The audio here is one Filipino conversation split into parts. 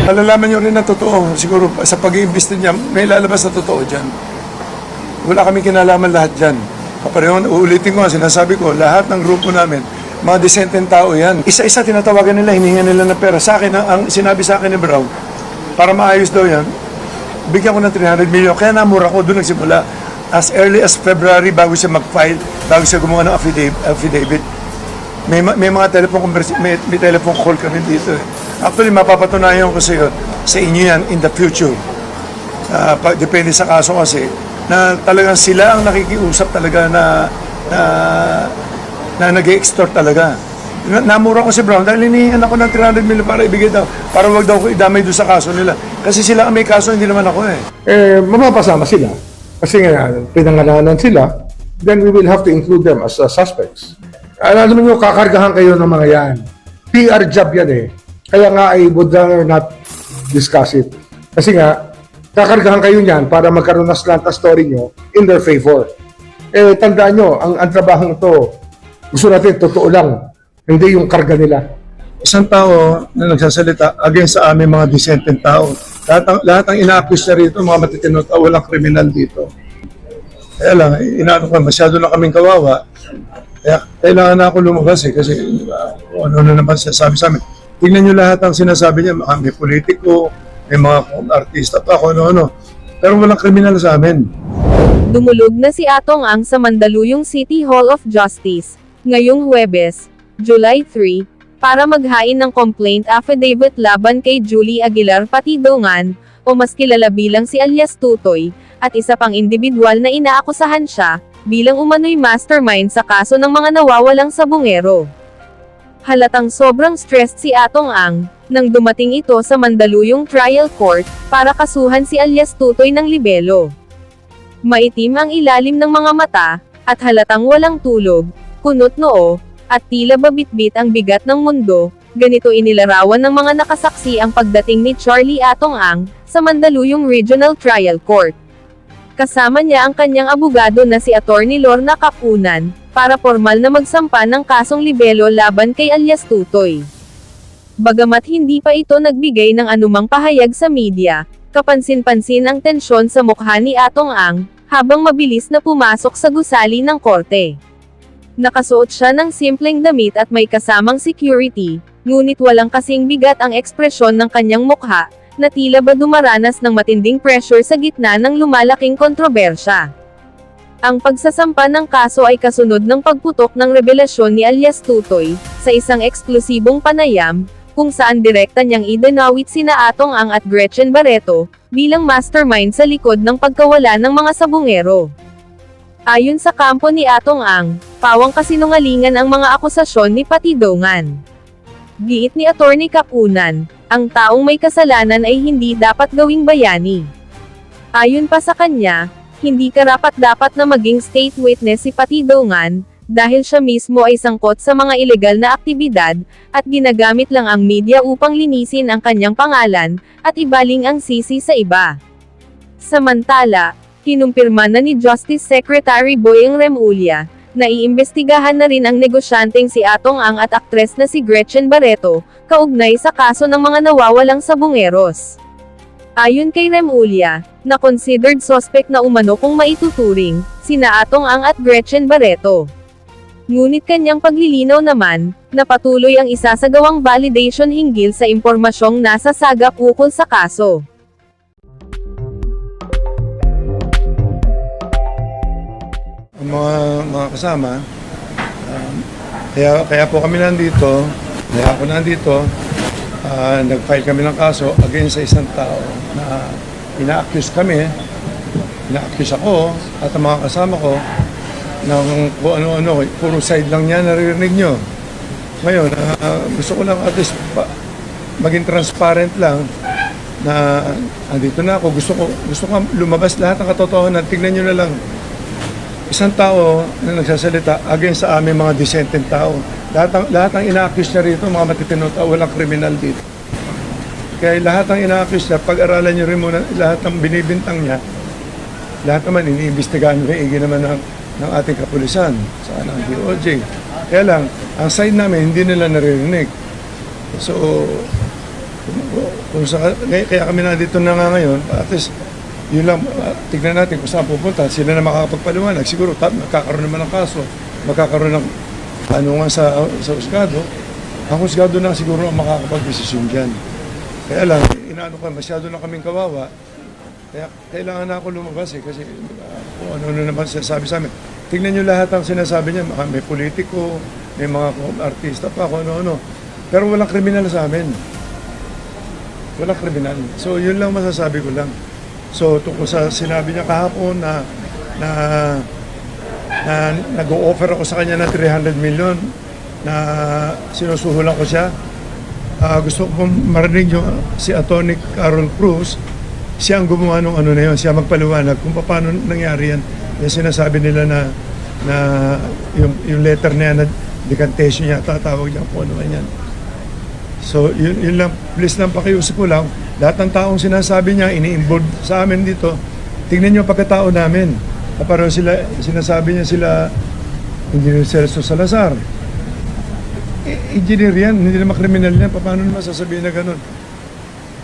Malalaman nyo rin na totoo. Siguro sa pag-iimbesti niya, may lalabas na totoo dyan. Wala kami kinalaman lahat dyan. Kapareho, uulitin ko, sinasabi ko, lahat ng grupo namin, mga disenteng tao yan. Isa-isa tinatawagan nila, hinihinga nila ng pera. Sa akin, ang sinabi sa akin ni Brown, para maayos daw yan, bigyan ko ng 300 million. Kaya namura ko, doon nagsimula. As early as February, bago siya mag-file, bago siya gumawa ng affidavit. May mga may telephone call kami dito. Actually, mapapatunayan ko sa inyo yan in the future. Depende sa kaso kasi, na talagang sila ang nakikiusap talaga na nag-extort talaga. Namura ko si Brown dahil hinihingan ako ng 300 million para ibigay daw, para wag daw ko idamay doon sa kaso nila. Kasi sila ang may kaso, hindi naman ako eh. Mapapasama sila. Kasi nga, pinangalanan sila, then we will have to include them as suspects. Alam niyo, kakargahan kayo ng mga yan. PR job yan eh. Kaya nga, I would rather not discuss it. Kasi nga, kakargahan kayo niyan para magkaroon ng slant story nyo in their favor. Tandaan nyo, ang trabahong ito, gusto natin, totoo lang. Hindi yung karga nila. Isang tao na nagsasalita against sa aming mga disenteng tao. Lahat ang ina-accuse niya rito, mga matitino tao, walang kriminal dito. Kaya lang, inaano ko, masyado na kaming kawawa. Kaya kailangan na ako lumabas eh, kasi ano na naman sinasabi sa amin. Tingnan nyo lahat ang sinasabi niya, may politiko, may mga artista pa, kung ano-ano. Pero walang kriminal sa amin. Dumulog na si Atong Ang sa Mandaluyong City Hall of Justice, ngayong Huwebes, July 3, para maghain ng complaint affidavit laban kay Julie Aguilar Patidongan, o mas kilala bilang si alias Tutoy, at isa pang individual na inaakusahan siya, bilang umano'y mastermind sa kaso ng mga nawawalang sabungero. Halatang sobrang stressed si Atong Ang, nang dumating ito sa Mandaluyong Trial Court, para kasuhan si alias Tutoy ng libelo. Maitim ang ilalim ng mga mata, at halatang walang tulog, kunot noo, at tila babitbit ang bigat ng mundo. Ganito inilarawan ng mga nakasaksi ang pagdating ni Charlie Atong Ang, sa Mandaluyong Regional Trial Court. Kasama niya ang kanyang abogado na si Attorney Lorna Capunan, para formal na magsampa ng kasong libelo laban kay alias Tutoy. Bagamat hindi pa ito nagbigay ng anumang pahayag sa media, kapansin-pansin ang tensyon sa mukha ni Atong Ang, habang mabilis na pumasok sa gusali ng korte. Nakasuot siya ng simpleng damit at may kasamang security, ngunit walang kasing bigat ang ekspresyon ng kanyang mukha, na tila ba dumaranas ng matinding pressure sa gitna ng lumalaking kontrobersya. Ang pagsasampa ng kaso ay kasunod ng pagputok ng revelasyon ni alias Tutoy, sa isang eksklusibong panayam, kung saan direkta niyang idinawit sina Atong Ang at Gretchen Barreto, bilang mastermind sa likod ng pagkawala ng mga sabungero. Ayon sa kampo ni Atong Ang, pawang kasinungalingan ang mga akusasyon ni Patidongan. Giit ni Attorney Capunan, ang taong may kasalanan ay hindi dapat gawing bayani. Ayon pa sa kanya, hindi karapat-dapat na maging state witness si Patidongan, dahil siya mismo ay sangkot sa mga ilegal na aktibidad, at ginagamit lang ang media upang linisin ang kanyang pangalan, at ibaling ang sisi sa iba. Samantala, kinumpirma na ni Justice Secretary Boyeng Remulla, na iimbestigahan na rin ang negosyanteng si Atong Ang at aktres na si Gretchen Barreto, kaugnay sa kaso ng mga nawawalang sabungeros. Ayon kay Remulla, na considered suspect na umano kung maituturing, sina Atong Ang at Gretchen Barreto. Ngunit kanyang paglilinaw naman, na patuloy ang isasagawang validation hinggil sa impormasyong nasa sagap ukol sa kaso. Mga kasama, kaya po kami nandito, nag-file kami ng kaso against sa isang tao na ina-accuse ako at ang mga kasama ko ng kung ano-ano, puro side lang niya naririnig nyo. Ngayon, gusto ko lang at least maging transparent lang na andito na ako, gusto ko lumabas lahat ng katotohanan. Tignan nyo na lang, isang tao na nagsasalita against sa aming mga disenteng tao. Lahat ang ina-accuse niya rito, mga matitino tao, walang kriminal dito. Kaya lahat ng ina-accuse niya, pag-aralan niyo rin muna lahat ng binibintang niya, lahat naman iniimbestigahan naman ng ating kapulisan, sa ng DOJ. Kaya lang, ang side namin, hindi nila naririnig. So, kung kaya kami nandito na nga ngayon, at least, yun lang, tignan natin kung saan pupunta. Sila na makakapagpaliwanag. Siguro, magkakaroon naman ng kaso. Magkakaroon ng ano nga sa husgado. Ang husgado na siguro ang makakapag-desisyon dyan. Kaya lang, inaano ka, masyado na kaming kawawa. Kaya kailangan na ako lumabas kasi kung ano naman sinasabi sa amin. Tignan nyo lahat ang sinasabi niya. May politiko, may mga artista pa, kung ano-ano. Pero walang kriminal sa amin. Walang kriminal. So, yun lang masasabi ko lang. So, tungkol sa sinabi niya kahapon na nag-o-offer ako sa kanya ng 300 million na sinusuhulan ko siya. Gusto ko marinig yung si Atty. Carol Cruz, siya ang gumawa ng ano na yun, siya magpaliwanag kung paano nangyari yan. Yung sinasabi nila na yung letter na yan, na decantation niya, tatawag niya kung ano yan. So, yun lang, please lang pakiusap ko lang. Lahat ng taong sinasabi niya, ini-involve sa amin dito, tingnan niyo pagkatao namin. Parang sinasabi niya sila, Engineer Celso Salazar. Engineer yan, hindi naman kriminal yan. Paano naman sasabihin na ganun?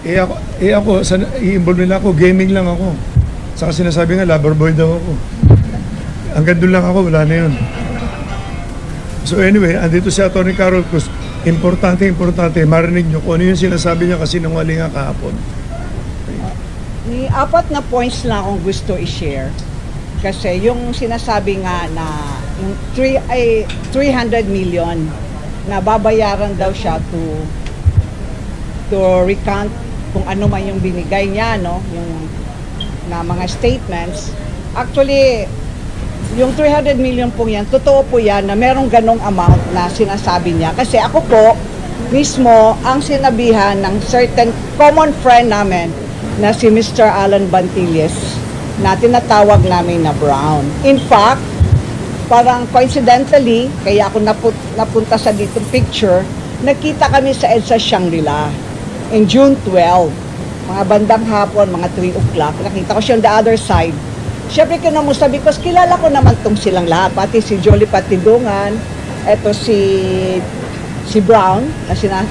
Ako, i-involve nila ako, gaming lang ako. Saka sinasabi nga, lover boy daw ako. Hanggang doon lang ako, wala na yun. So anyway, andito si Atty. Carol Cruz. Importante, marinig nyo kung ano yung sinasabi niya kasi nung wali nga kahapon. May 4 na points lang akong gusto i-share. Kasi yung sinasabi nga na yung 300 million na babayaran daw siya to recount kung ano man yung binigay niya, no? Yung na mga statements. Actually, yung 300 million po yan, totoo po yan na merong ganong amount na sinasabi niya. Kasi ako po, mismo, ang sinabihan ng certain common friend namin na si Mr. Alan Bantilles na tinatawag namin na Brown. In fact, parang coincidentally, kaya ako napunta sa ditong picture, nakita kami sa EDSA Shangri-La in June 12. Mga bandang hapon, mga 3 o'clock. Nakita ko siya on the other side. Siyempre kinamusta because kilala ko naman tong silang lahat. Pati si Jolie Patidungan, eto si Brown, na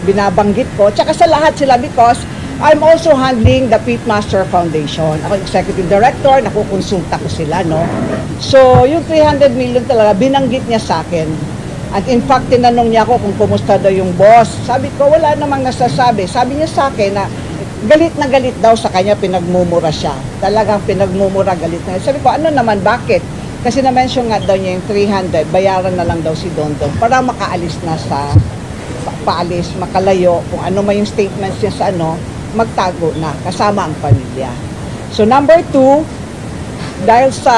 binabanggit ko. Tsaka sa lahat sila because I'm also handling the Pitmaster Foundation. Ako executive director, nakukonsulta ko sila, no? So, yung 300 million talaga, binanggit niya sa akin. At in fact, tinanong niya ako kung kumusta daw yung boss. Sabi ko, wala namang nasasabi. Sabi niya sa akin na galit na galit daw sa kanya, pinagmumura siya. Talagang pinagmumura, galit na. Sabi ko, ano naman, bakit? Kasi na-mention nga daw niya yung 300, bayaran na lang daw si Dondon para makaalis na sa, paalis, makalayo, kung ano man yung statements niya sa ano, magtago na, kasama ang pamilya. So number 2, dahil sa,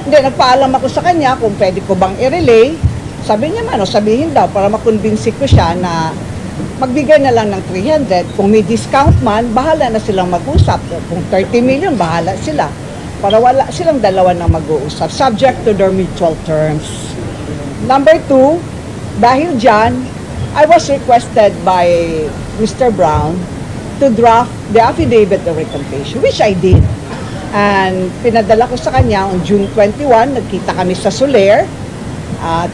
nagpaalam ako sa kanya kung pwede ko bang i-relay, sabi niya man, sabihin daw, para makonvince ko siya na magbigay na lang ng 300. Kung may discount man, bahala na silang mag-usap. Kung 30 million, bahala sila. Para wala silang dalawa na mag-uusap. Subject to their mutual terms. Number 2, dahil dyan, I was requested by Mr. Brown to draft the affidavit of recantation, which I did. And pinadala ko sa kanya on June 21, nagkita kami sa Soler.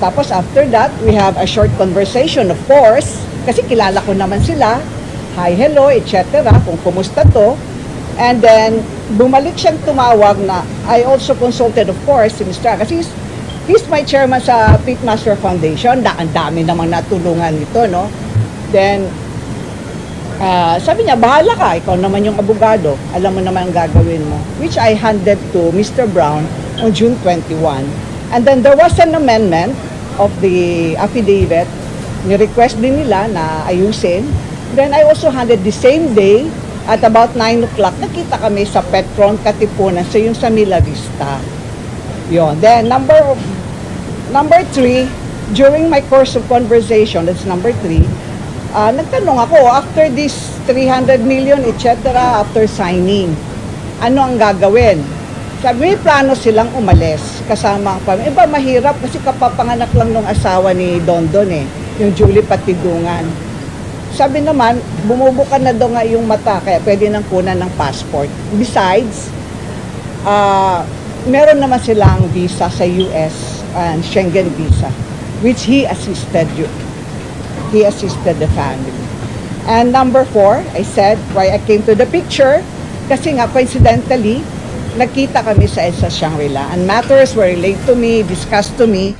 Tapos after that, we have a short conversation, of course, kasi kilala ko naman sila, hi, hello, etc. Kung kumusta to. And then, bumalik siyang tumawag na, I also consulted, of course, si Mr. Kasi he's my chairman sa Pitmaster Foundation. Ang dami namang natulungan nito, no? Then, sabi niya, bahala ka, ikaw naman yung abogado. Alam mo naman ang gagawin mo. Which I handed to Mr. Brown on June 21. And then there was an amendment of the affidavit. Ni-request din nila na ayusin. Then I also handed the same day at about 9 o'clock, nakita kami sa Petron, Katipunan, so yung sa Mila Vista. Yun. Then number 3, during my course of conversation, that's number 3, nagtanong ako, after this 300 million, etc., after signing, ano ang gagawin? Sabi, may plano silang umalis kasama ang pamilya. Iba, mahirap kasi kapapanganak lang ng asawa ni Dondon yung Julie Patidungan. Sabi naman, bumubuka na daw nga yung mata, kaya pwede nang kunan ng passport. Besides, meron naman silang visa sa US and Schengen visa, which he assisted he assisted the family. And number 4, I said, why I came to the picture, kasi nga coincidentally, nagkita kami sa Shangri-La, and matters were relayed to me, discussed to me,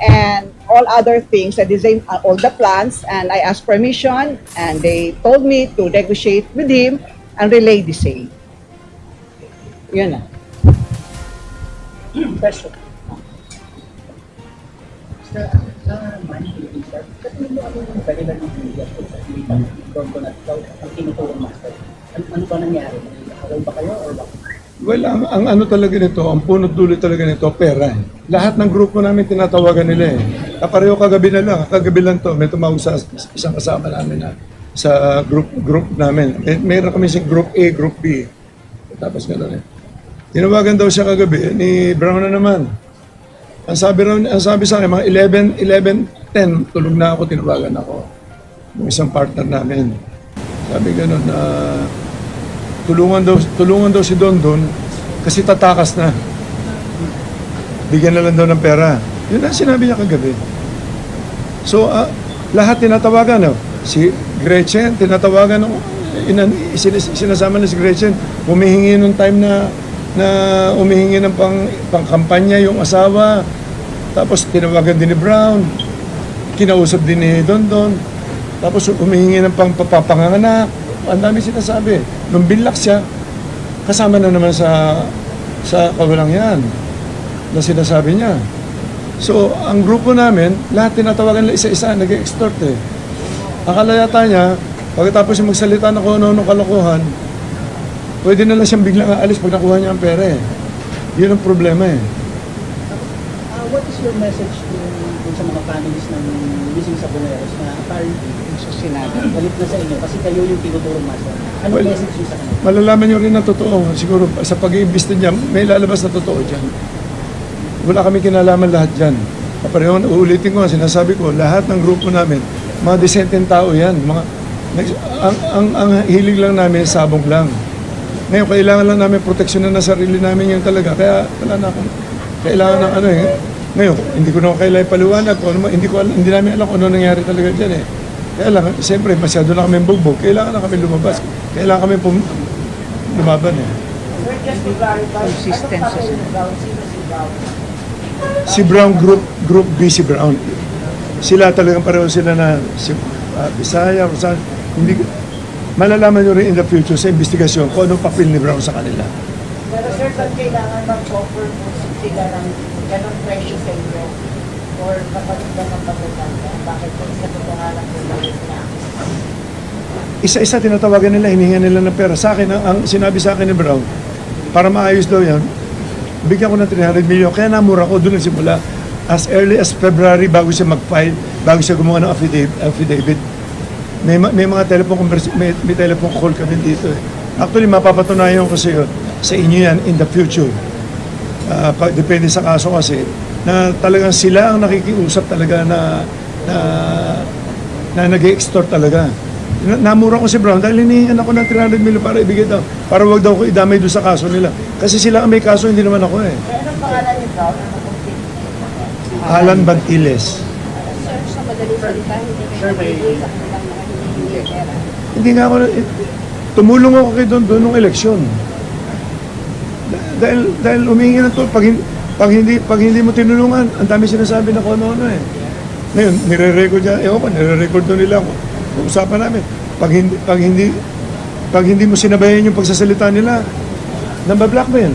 and all other things, I designed all the plans, and I asked permission, and they told me to negotiate with him and relay the same. Yun na. Question. Sa money, sir, kasi mo ano yung pwede ba ng media ko sa from ko na ikaw ang tinutulong master? Ano ba nangyari? Nakawal ba kayo or ba? Well, ang ano talaga nito, ang punot dulo talaga nito, pera. Lahat ng grupo namin tinatawagan nila eh. Kapareho kagabi lang to, may tumawag sa isang kasama namin na sa group namin. Mayroon kami sa group A, group B. Tapos gano'n eh. Tinawagan daw siya kagabi ni Brown na naman. Ang sabi sa akin, mga 11:10, tulog na ako, tinawagan ako. Yung isang partner namin. Sabi gano'n na tulungan daw si Don kasi tatakas na. Bigyan na lang daw ng pera. Yun ang sinabi niya kagabi. So, lahat tinatawagan. Si Gretchen, tinatawagan. Sinasama na si Gretchen. Humihingi nung time na umihingi ng pangkampanya yung asawa. Tapos tinawagan din ni Brown. Kinausap din ni Don. Tapos umihingi ng papanganak. Ang dami sinasabi. Nung binlock siya, kasama na naman sa kawalang yan na sinasabi niya. So, ang grupo namin, lahat tinatawagan nila isa-isa, nag-extort eh. Akala yata niya, pagkatapos yung magsalita na kung ano-ano kalokohan, pwede na lang siyang biglang aalis pag nakuha niya ang pera eh. Yun ang problema eh. What is your message dun sa mga families ng missing Saboneros na apparently galit na sa inyo kasi kayo yung tinutulong master? Anong Well, message nyo sa kanila? Malalaman nyo rin na totoo. Siguro sa pag-iimbista niya, may lalabas na totoo dyan. Wala kami kinalaman lahat dyan. Kapareho, uulitin ko, sinasabi ko, lahat ng grupo namin, mga desenteng tao yan. Ang hilig lang namin, sabong lang. Ngayon, kailangan lang namin proteksyonan na sarili namin yun talaga. Kaya wala na akong kailangan ng ano eh. Ngayon, hindi ko na kailangan paliwanag. Hindi namin alam kung ano nangyari talaga dyan eh. Kaya lang, siyempre, masyado na kami bugbog. Kailangan na kami lumabas. Kailangan kami lumaban eh. Consistency. Si Brown, Group B si Brown. Sila talagang pareho sila na si Bisaya, kung saan. Malalaman nyo rin in the future sa investigasyon kung anong papel ni Brown sa kanila. Pero sir, ba't kailangan mag-offer po sila ng ganong presyo sa inyo? Or kapatid ba ng pagkakanda? Bakit po sa katotohanan po na? Isa-isa tinatawagan nila, hinihingan nila ng pera. Sa akin, ang sinabi sa akin ni Brown, para maayos daw yan, bigyan ko ng 300 million. Kaya namura ko, doon nagsimula. As early as February, bago siya mag-file, bago siya gumawa ng affidavit. May mga telephone may telephone call kami dito eh. Actually, mapapatunayan ko sa inyo yan in the future. Depende sa kaso kasi, na talagang sila ang nakikiusap talaga na nag-extort talaga. Namura ko si Brown dahil hinihingan ako ng 300 million para ibigay daw. Para wag daw ko idamay doon sa kaso nila. Kasi sila ang may kaso, hindi naman ako eh. Pero anong pangalan ni Brown? Ano complete? Alan Bantiles. Sir, sa madaling salita, hindi kayo nabibigay sa kanilang mga hinihingi pera. Hindi nga ako, tumulong ako kay Don nung eleksyon. Dahil humingi ng to, pag hindi mo tinulungan, ang dami sinasabi na kung ano eh. Ngayon, nire-record niya, nire-record doon nila ako. Usapan namin. Pag hindi mo sinabayan yung pagsasalita nila, namba-blackmail.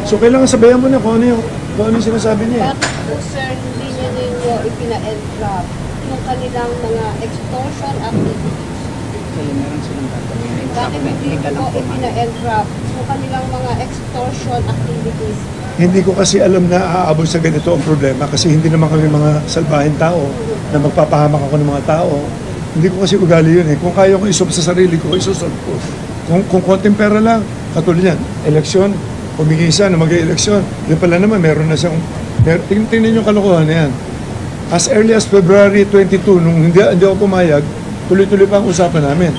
So, kailangan sabayan mo na kung ano yung sinasabi niya. Bakit po sir, hindi niya ninyo ipina-entrap yung kanilang mga extortion activities? Bakit hindi po ipina-entrap yung kanilang mga extortion activities? Hindi ko kasi alam na aabot sa ganito ang problema kasi hindi naman kami mga salbahin tao na magpapahamak ako ng mga tao. Hindi ko kasi ugali yun eh. Kung kaya ko isolve sa sarili ko, isosolve ko. Kung konting pera lang, katulad yan, eleksyon, humingi siya na mag-eleksyon. Yung pala naman, meron na siyang, tingnan yung kalokohan na yan. As early as February 22, nung hindi ako pumayag, tuloy-tuloy pa ang usapan namin.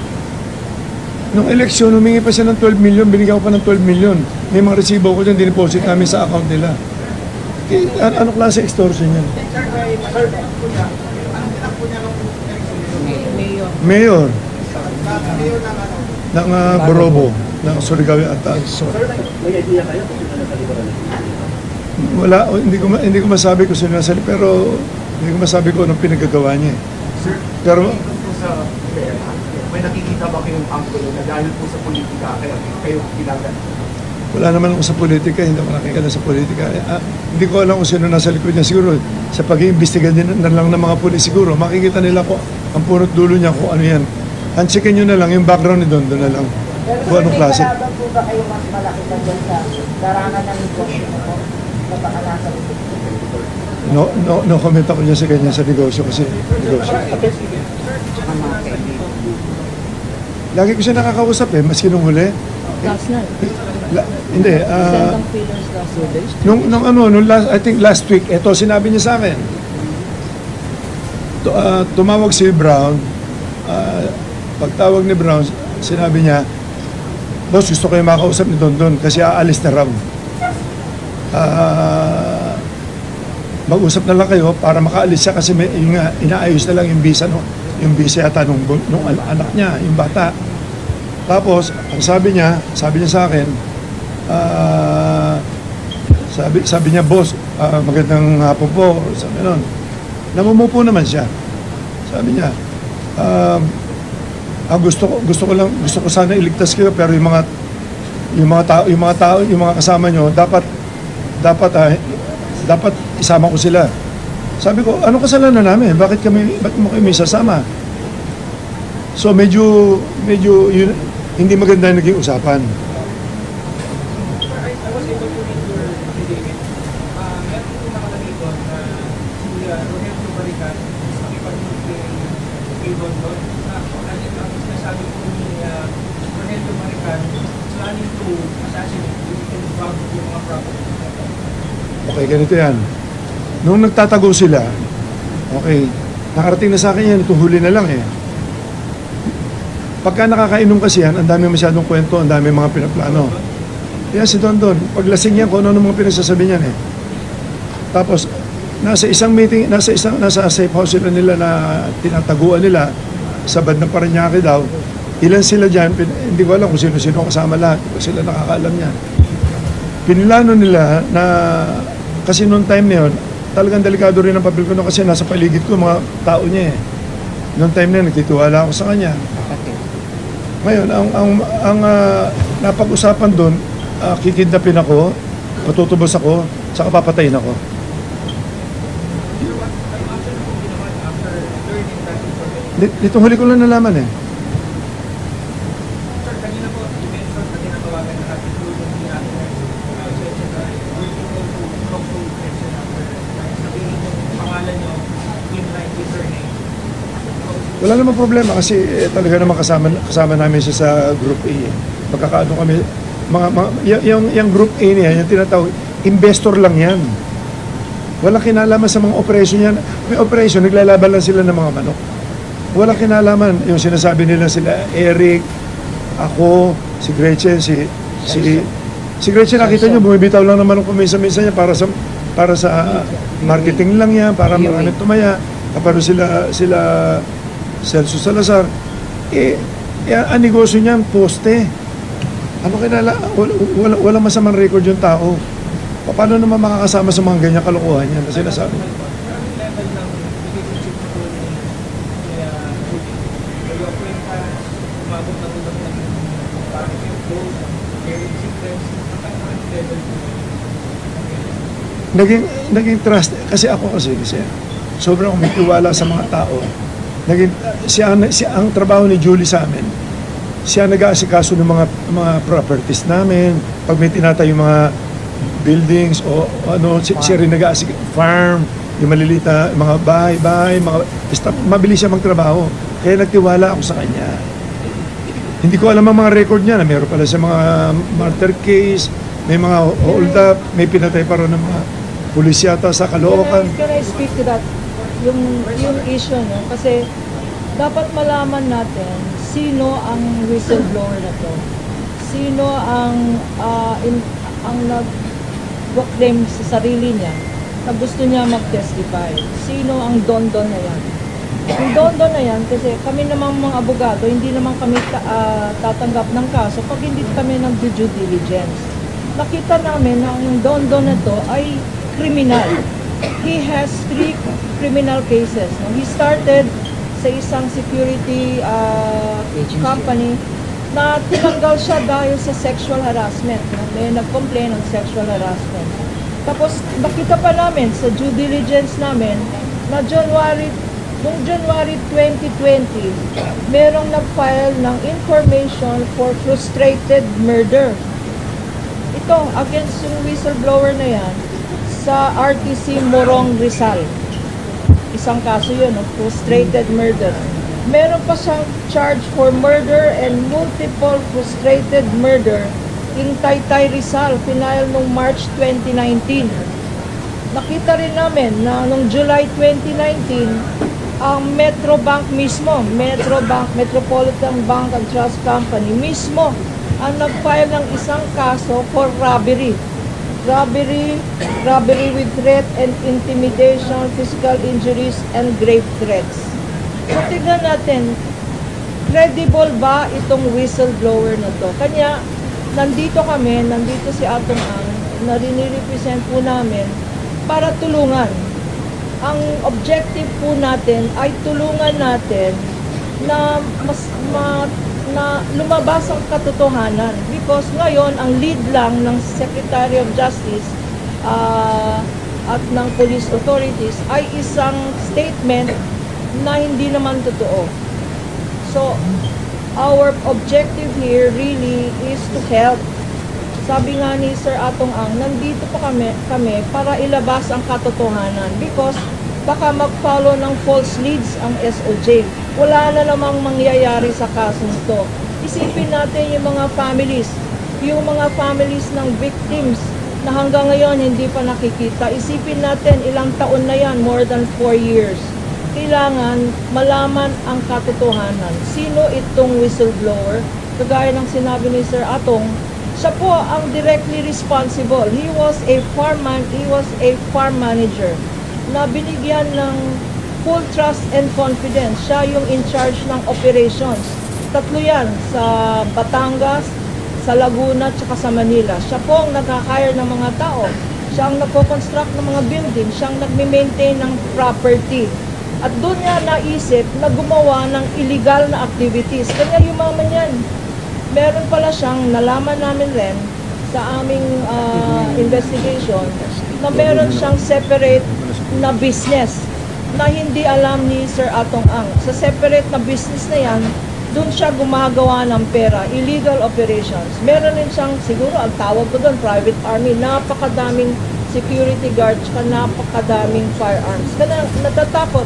Nung eleksyon, humingi pa siya ng 12 million, binigyan ko pa ng 12 million. May mga resibo ko dyan, diniposit namin sa account nila. Ano klase extortion yan? Mayor. Ng Borobo. Ng Surigao at May idea kayo kung sino nasa liberal? wala, hindi ko masabi kung sino nasa, pero hindi ko masabi kung anong pinagagawa niya. Pero po sa pera, may nakikita ba kayong anggulo na dahil po sa politika kaya kayo ginagano? wala naman ako sa politika, hindi ako nakikita sa politika. Hindi ko alam kung sino nasa likod niya. Siguro, sa pag-iimbestiga din na lang ng mga pulis, siguro, makikita nila ko ang punot dulo niya kung ano yan. Hansikin nyo na lang, yung background ni Don na lang. Pero Kung anong may klase. kalaban po ba kayo mas malaki na dyan sa larangan ng negosyo mo po? Napakalasa po. No comment ako niya sa kanya sa negosyo kasi negosyo. Lagi ko siya nakakausap maski nung huli. Last night. Hindi, Sendang pillars last night. nung last, I think last week, eto sinabi niya sa akin. Tumawag si Brown, pagtawag ni Brown, sinabi niya, boss, gusto ko yung makausap ni Don kasi aalis na raw. Mag-usap na lang kayo para makaalis siya kasi inaayos na lang yung visa, no? Yung visa yata nung anak niya, yung bata. Tapos, ang sabi niya sa akin, sabi niya, boss, magandang hapon po. Sabi nun, namumupo naman siya. Sabi niya, gusto ko sana iligtas kayo pero yung mga kasama nyo dapat isama ko sila. Sabi ko, ano kasalanan namin? Bakit mo kami sasama? So medyo yun, hindi maganda yung naging usapan. Okay, ganito yan. Nung nagtatago sila, okay, nakarating na sa akin yan, itong huli na lang Pagka nakakainom kasi yan, ang dami masyadong kwento, ang dami mga pinaplano. Kaya si Don, paglasing yan, kung ano mga pinagsasabi niyan Tapos, nasa isang meeting, nasa safe house sila nila na tinataguan nila, sa band ng Parañaque daw, ilan sila dyan, hindi ko alam kung sino-sino kasama lahat, kung sila nakakaalam niyan. Pinilano nila na, kasi noong time na yun, talagang delikado rin ang papel ko kasi nasa paligid ko, mga tao niya Noong time na yun, nagtitiwala ako sa kanya. Ngayon, ang napag-usapan doon, kikidnapin ako, patutubos ako, saka papatayin ako. Dito huli ko lang nalaman Wala namang problema kasi talaga naman kasama namin siya sa Group A. Pagkakaano kami, yung Group A niya, yung tinatawag, investor lang yan. Walang kinalaman sa mga operation yan. May operation, naglalaban lang sila ng mga manok. Walang kinalaman. Yung sinasabi nila sila, Eric, ako, si Gretchen, si Gretchen, nakita nyo, bumibitaw lang naman ng kumisa-misa niya para sa marketing lang yan, para maraming tumaya. Kapag sila Celso Salazar, ang negosyo niyan, poste. Ano walang masamang record yung tao. Paano naman makakasama sa mga ganyang kalokohan yan na sinasabi? Naging trust kasi sobrang kumitiwala sa mga tao. Ang trabaho ni Julie sa amin, siya nag-aasikaso ng mga properties namin. Pag may tinatayo yung mga buildings o ano, siya rin nag-aasikaso, farm, yung maliliit na mga bahay, mabilis siya magtrabaho. Kaya nagtiwala ako sa kanya. Hindi ko alam ang mga record niya na mayroon pala sa mga murder case, may mga hold up, may pinatay pa rin ng mga pulis yata sa Caloocan. Can I speak to that? Yung issue, no? Kasi dapat malaman natin sino ang whistleblower na to. Sino ang nag-proclaim sa sarili niya na gusto niya mag-testify. Sino ang don na yan. Yung dondo na yan, kasi kami namang mga abogado, hindi naman kami tatanggap ng kaso pag hindi kami ng due diligence. Nakita namin na ang dondo na to ay criminal. He has 3 criminal cases. No? He started sa isang security company na tinanggal siya dahil sa sexual harassment. No? May nag-complain ng sexual harassment. Tapos nakita pa namin sa due diligence namin na noong January 2020, merong nag-file ng information for frustrated murder. Ito, against yung whistleblower na yan, sa RTC Morong Rizal. Isang kaso yun, frustrated murder. Meron pa siyang charge for murder and multiple frustrated murder in Taytay Rizal, final noong March 2019. Nakita rin namin na noong July 2019, ang Metrobank mismo, Metropolitan Bank and Trust Company mismo, ang nag-file ng isang kaso for robbery. Robbery with threat and intimidation, physical injuries, and grave threats. So, tignan natin, credible ba itong whistleblower na to? Kanya, nandito si Atong Ang, na rini-represent po namin para tulungan. Ang objective po natin ay tulungan natin na na lumabas ang katotohanan, because ngayon ang lead lang ng Secretary of Justice at ng police authorities ay isang statement na hindi naman totoo. So our objective here really is to help. Sabi nga ni Sir Atong Ang, nandito pa kami para ilabas ang katotohanan, because baka mag-follow ng false leads ang SOJ. Wala na namang mangyayari sa kasong to. Isipin natin yung mga families ng victims na hanggang ngayon hindi pa nakikita. Isipin natin ilang taon na yan, more than 4 years. Kailangan malaman ang katotohanan. Sino itong whistleblower? Kagaya ng sinabi ni Sir Atong, siya po ang directly responsible. He was a farm manager na binigyan ng full trust and confidence. Siya yung in charge ng operations. 3 yan, sa Batangas, sa Laguna, at sa Manila. Siya po ang nag-hire ng mga tao. Siya ang nagko-construct ng mga building. Siya ang nagme-maintain ng property. At doon niya naisip na gumawa ng illegal na activities. Kanya yumaman yan. Meron pala siyang, nalaman namin rin sa aming investigation, na meron siyang separate na business na hindi alam ni Sir Atong Ang. Sa separate na business na yan, doon siya gumagawa ng pera, illegal operations. Meron din siyang, siguro ang tawag ko doon, private army, napakadaming security guards, napakadaming firearms. Kaya natatakot.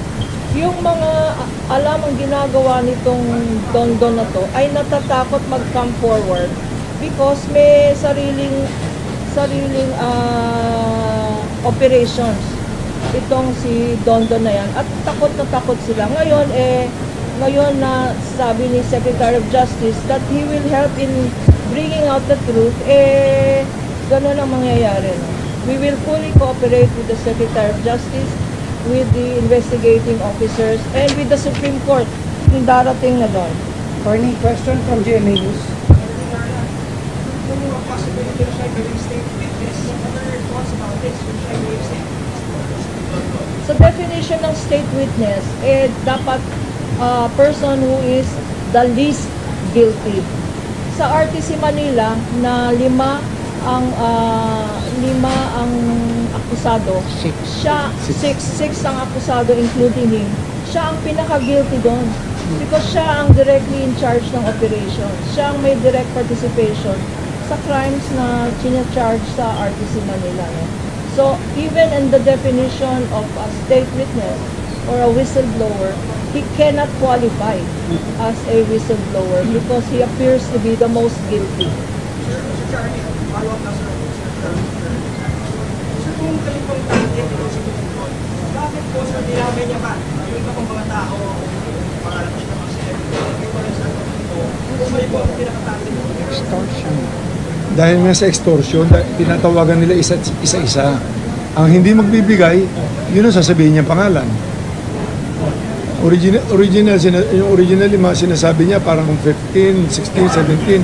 Yung mga alam ang ginagawa nitong Dondon na to ay natatakot mag-come forward because may sariling operations itong si Dondon na yan, at takot na takot sila. Ngayon na sabi ni Secretary of Justice that he will help in bringing out the truth, gano'n ang mangyayari. No? We will fully cooperate with the Secretary of Justice, with the investigating officers, and with the Supreme Court yung darating na doon. Attorney, question from GMA News. Sa definition ng state witness, dapat person who is the least guilty. Sa RTC Manila na 5 ang akusado. Siya, 6 ang akusado including him. Siya ang pinaka-guilty doon. Because siya ang directly in charge ng operation. Siya ang may direct participation sa crimes na charge sa RTC Manila. No? So, even in the definition of a state witness or a whistleblower, he cannot qualify as a whistleblower because he appears to be the most guilty. Kung kalipang target ito sa Pilipinas, bakit po sa dinamay niya ba? Yung iba pang mga tao, pangalan ko siya mga celebrity, yung mga sa ito, umay po ang pinaka-target ito. Extortion. Dahil nga sa extortion, tinatawagan nila isa-isa. Ang hindi magbibigay, yun ang sasabihin niyang pangalan. Yung original lima, sinasabi niya parang 15, 16, 17.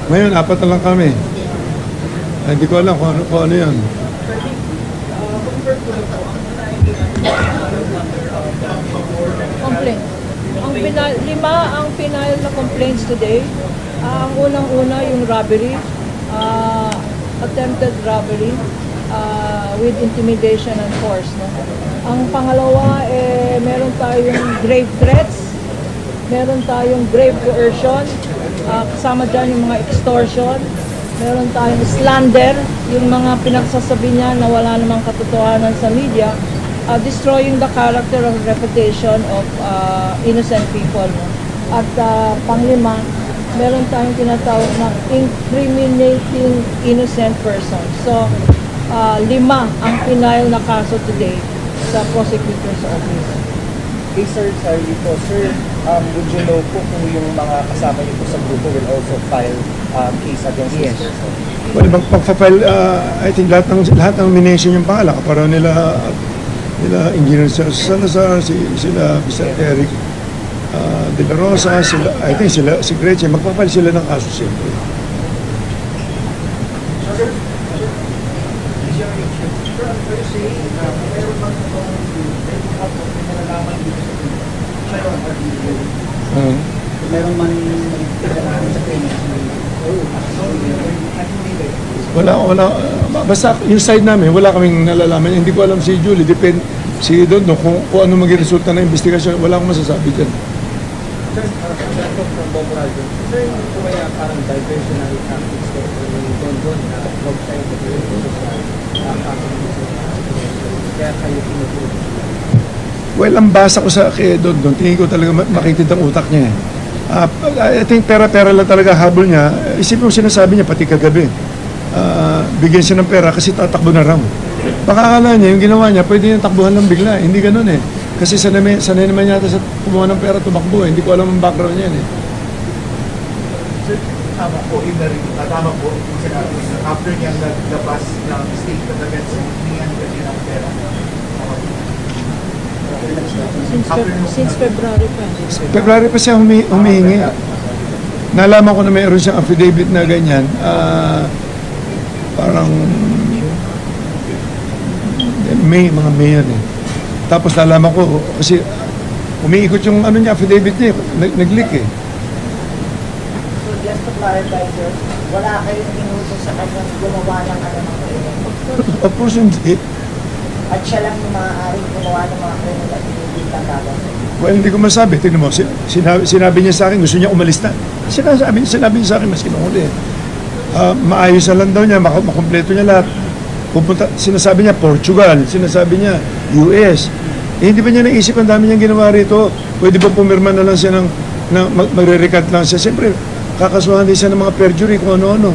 Ngayon, 4 na lang kami. Hindi ko alam kung ano yan. Complaint. Lima ang final na complaints today. Ang unang-una yung robbery, attempted robbery with intimidation and force. No? Ang pangalawa, meron tayong grave threats, meron tayong grave coercion, kasama dyan yung mga extortion, meron tayong slander, yung mga pinagsasabi niya na wala namang katotohanan sa media, destroying the character or reputation of innocent people. No? At panglima, meron tayong tinatawag na incriminating innocent persons. So, 5 ang final na kaso today sa prosecutor's office. Okay, sir, sorry po. Sir, would you know po kung yung mga kasama niyo po sa grupo will also file case against this person? Well, magpapafile, I think lahat ng mination yung pangalan. Kaparoon nila Engineer Salazar, sila Mr. Eric De La Rosa, I think si Gretchen, magpapile sila ng kaso siyempre. Meron man Wala. Basta yung side namin, wala kaming nalalaman. Hindi ko alam si Julie, si Don, no, kung ano maging resulta ng investigasyon, wala akong masasabi dyan. Sir, from Bob Radio, sir, yung po kaya parang diversionary tactics ko yung Don na huwag tayo pag-iwag sa kaya kayo pinutulog. Well, ang basa ko sa kay Don, tingin ko talaga makitid ang utak niya. I think pera-pera lang talaga habol niya. Isipin mo sinasabi niya pati kagabi. Bigyan siya ng pera kasi tatakbo na raw. Baka akala niya, yung ginawa niya, pwede niyang takbuhan lang bigla. Hindi ganun eh. Kasi sanay naman yata sa kumuha ng pera, tumakbo eh. Hindi ko alam ang background niya eh. Sir, tama po, tama po, yung sinabi, after niya naglabas ng statement against hinihan niya ng pera. Since February pa. February pa siya humihingi. Nalaman ko na mayroon siyang affidavit na ganyan. Parang mga May yan eh. Tapos nalaman ko, kasi umiikot yung affidavit niya, nag-leak eh. So just to clarify, sir, wala kayong minuto sa kanyang gumawa ng Of course hindi. At siya lang yung maaaring gumawa ng mga kriminal at hindi tatawag. Well, hindi ko masabi. Tignan mo, sinabi niya sa akin, gusto niya umalis na. Sinabi niya sa akin, mas kinukuli. Maayos na lang daw niya, makumpleto niya lahat. Sinasabi niya Portugal, sinasabi niya US. Hindi pa niya naisip, ang dami niyang ginawa rito. Pwede ba pumirma na lang siya magre-recant lang siya. Siyempre, kakasuhan din siya ng mga perjury kung ano-ano.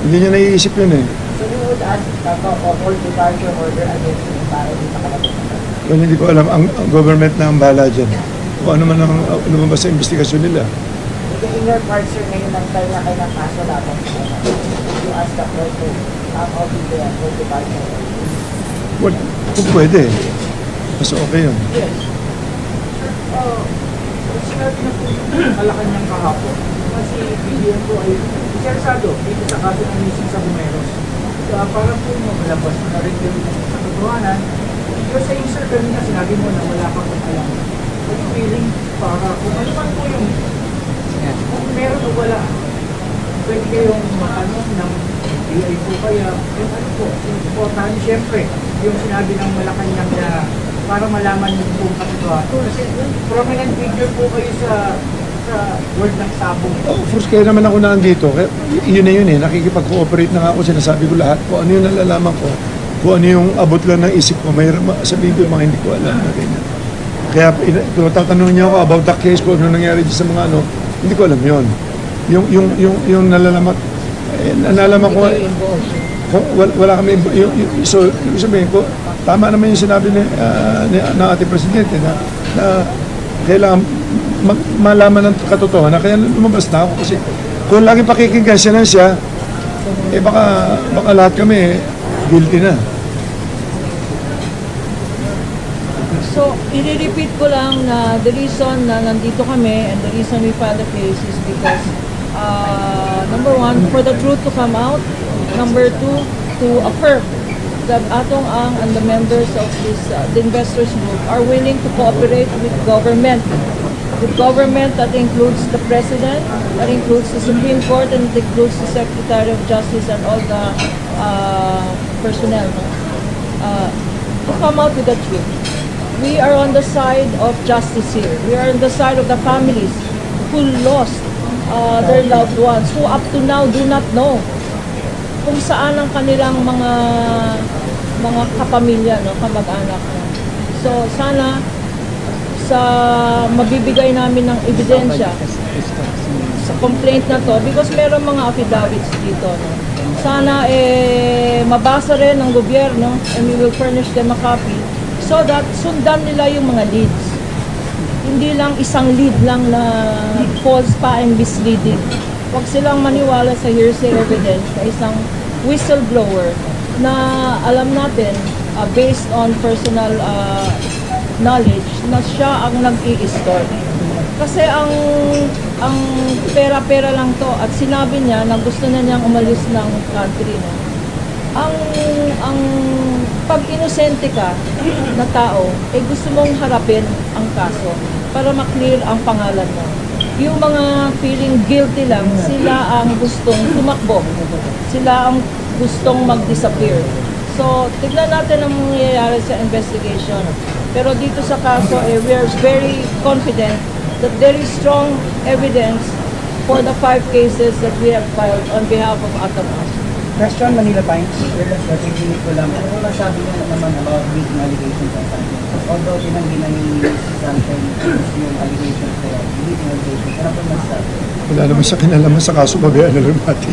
Hindi niya naiisip yun eh. So you would ask for departure order against him para hindi makalabas. Well, hindi ko alam. Ang government na ang bahala dyan. Kung ano man ang lumabas sa investigasyon nila. In your part, sir, ngayon ang tayo na kayo ng kaso laban sa una. You ask the court to obey for departure order. Well, kung pwede. Mas okay yun. Yes. Sinabi na po yung Malacanang kahapon. Kasi BBM po ay interesado dito sa kaso ng missing sa Bumeros. Para po malabas na rin yung sa katotohanan. Pero sa insir kanina sinabi mo na wala kang alam. Are you feeling para kung ano man po yung kung meron o wala, pwede kayong ng BI po kaya yung ano po, yung importante siyempre yung sinabi ng Malacanang na para malaman yung buong katotohanan. Kasi prominent figure po kayo sa word ng sabong. Of course, kaya naman ako nandito. Yun na yun eh. Nakikipag-cooperate na nga ako. Sinasabi ko lahat. Kung ano yung nalalaman ko. Kung ano yung abot lang ng isip ko. May sabihin ko yung mga hindi ko alam na ganyan. Kaya tatanungin niya ako about the case, kung ano nangyari dyan sa mga ano. Hindi ko alam yun. Yung nalalaman. Nalalaman ko. Wala kami. So, ibig sabihin ko, tama naman yung sinabi ng ating presidente na kailangan malaman ng katotohanan. Kaya lumabas na ako kasi kung lagi pakikinggan siya lang siya, baka lahat kami guilty na. So, i-repeat ko lang na the reason na nandito kami and the reason we filed the case is because number one, for the truth to come out. Number two, to affirm that Atong Ang and the members of this the investors group are willing to cooperate with government. The government that includes the President, that includes the Supreme Court, and it includes the Secretary of Justice and all the personnel. To come out with the truth. We are on the side of justice here. We are on the side of the families who lost their loved ones, who up to now do not know kung saan ang kanilang mga kapamilya, no, kamag-anak. No. So sana sa mabibigay namin ng ebidensya sa complaint na to, because meron mga affidavits dito, no. Sana mabasa rin ng gobyerno, and we will furnish them a copy so that sundan nila yung mga leads. Hindi lang isang lead lang na false pa and misleading. Huwag silang maniwala sa hearsay evidence na isang whistleblower na alam natin based on personal knowledge na siya ang nag-i-store. Kasi ang pera-pera lang to, at sinabi niya na gusto na niyang umalis ng country. No? Ang pag inosente ka na tao, gusto mong harapin ang kaso para maklear ang pangalan mo. Yung mga feeling guilty lang, sila ang gustong tumakbo. Sila ang gustong mag-disappear. So, tignan natin ang mangyayari sa investigation. Pero dito sa kaso, we are very confident that there is strong evidence for the 5 cases that we have filed on behalf of Atong Ang. Question, Manila Times. Nakikinig ko lang. Ano masabi niya naman about leaking allegations on something? Although tinanggi na ni something yung allegations pero leaking allegations. Ano po masasabi? Wala naman sa kinalaman sa kaso babayaan na lumati.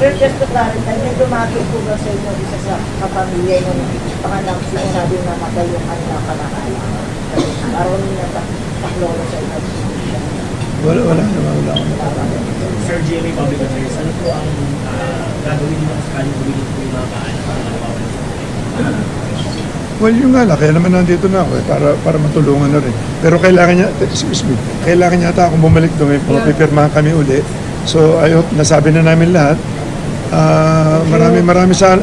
Sir, just to clarify, may dumati po ba sa inyo isa sa kapamilya yung pangalang sinasabi na matay yung kanilang kamakalan? Aron niya taklolo sa inyo. Wala naman. Sir Jerry, public affairs, ano po ang gagawin mo sa kanyang bumili po yung mga kaanak? Well, yung nga lang, kaya naman nandito na ako para matulungan na rin. Pero kailangan niya, kailangan niya akong bumalik doon, may pipirmahan kami uli. So, I hope, nasabi na namin lahat. Marami sa,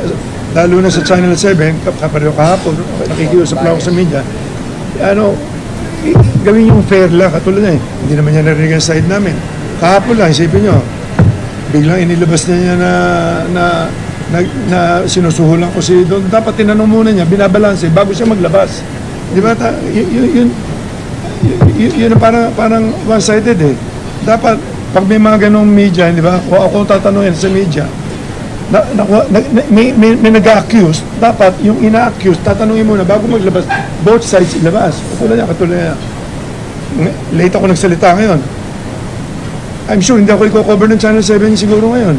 lalo na sa Channel 7, kapareho kahapon, nakikiusap lang ako sa media. Gawin yung fair lang, katulad na hindi naman niya narinig ang side namin. Kahapon lang, isipin nyo, biglang inilabas niya na sinusuhulan ko si Don. Dapat tinanong muna niya, binabalanse bago siya maglabas. Di ba? Yun parang one-sided eh. Dapat, pag may mga ganong media, di ba? Kung ako tatanungin sa media, may nag-accuse, dapat yung ina-accuse, tatanungin muna bago maglabas. Both sides ilabas. Katulad niya. Late ako nagsalita ngayon. I'm sure hindi ako i-cover ng Channel 7 siguro ngayon.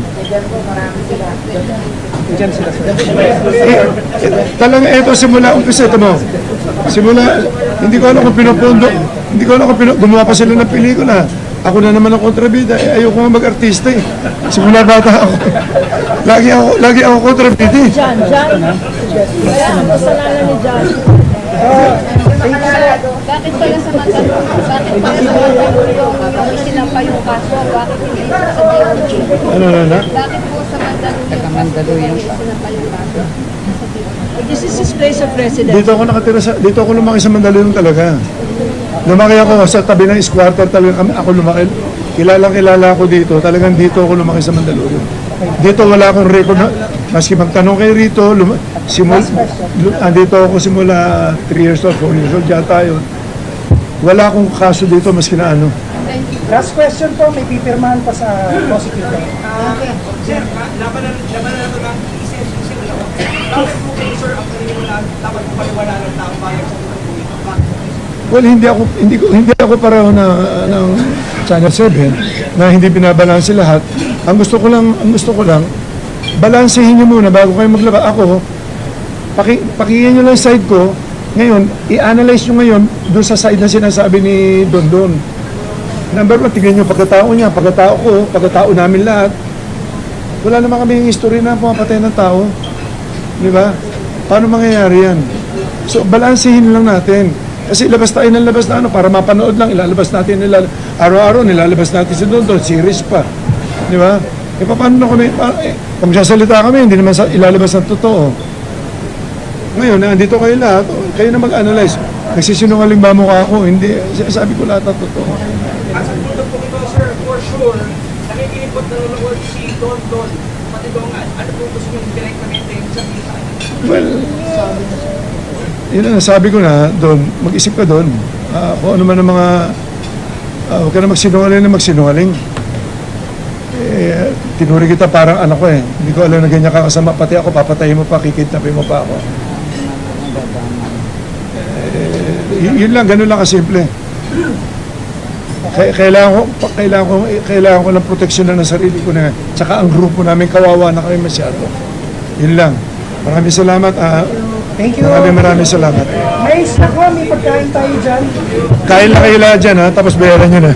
Talaga ito simula umpisa, ito mo. Hindi ko alam kung pinopondo, gumawa pa sila ng pelikula. Ako na naman ang kontrabida, ayoko nga mag-artista eh. Simula bata ako. Lagi ako kontrabida eh. John. Kaya ang kasalanan ni John. Bakit pala sa Mandaluyong? Bakit pala sa Mandaluyong yung isinampa yung kaso? Bakit hindi sa DOJ? Ano? Bakit po sa Mandaluyong isinampa yung kaso? This is his place of residence. Dito ako nakatira dito ako lumaki sa Mandaluyong talaga. Lumaki ako sa tabi ng squatter talaga ako lumaki. Kilala ako dito. Talagang dito ako lumaki sa Mandaluyong. Dito wala akong record na, maski magtanong kayo rito, dito ako simula 3 years old, 4 years old yata yun. Wala akong kaso dito maski na ano. Last question po, may pipirmahan pa sa prosecutor. Sir, laban na ito ng isip lang. Bakit po kayo, sir, ang kanina dapat po paliwala ng taong bayan sa mga Well, hindi ako pareho ng Channel 7 na hindi binabalanse lahat. Ang gusto ko lang balansehin niyo muna bago kayo maglabas. Ako, pakinggan niyo lang side ko. Ngayon, i-analyze niyo ngayon doon sa side na sinasabi ni Don. Number 1, tingnan niyo pagkatao niya, pagkatao ko, pagkatao namin lahat. Wala naman kami yung history na pumapatay ng tao. Di ba? Paano mangyayari yan? So, balansehin lang natin. Kasi labas tayo ng labas na para mapanood lang, ilalabas natin, araw-araw nilalabas natin si Dondon, series pa. Di ba? E paano na kami, kung sasalita kami, hindi naman ilalabas ng totoo. Ngayon, nandito kayo lahat, kayo na mag-analyze. Nagsisinungaling ba mukha ako? Hindi, sabi ko lahat ng totoo. At sa punto po ito, sir, for sure, nakikinig po nanonood si Don pati Dongan. Ano po gusto nyo direktamente yung sabihin? Well, yun ang sabi ko na doon, mag-isip ka doon. Kung ano man ang mga, huwag ka na magsinungaling. Tinuri kita parang anak ko eh. Hindi ko alam na ganyan kakasama. Pati ako, papatayin mo pa, kikidnapin mo pa ako. Yun lang, ganun lang kasimple. Kailangan ko ng proteksyon ng sarili ko na. Tsaka ang grupo namin, kawawa na kami masyado. Yun lang. Maraming salamat. Thank you. Maraming salamat. May snack mo, may pagkain tayo dyan. Kain lang kayo lahat dyan ha, tapos bayaran nyo na.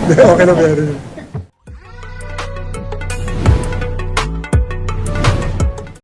Okay na bayaran nyo.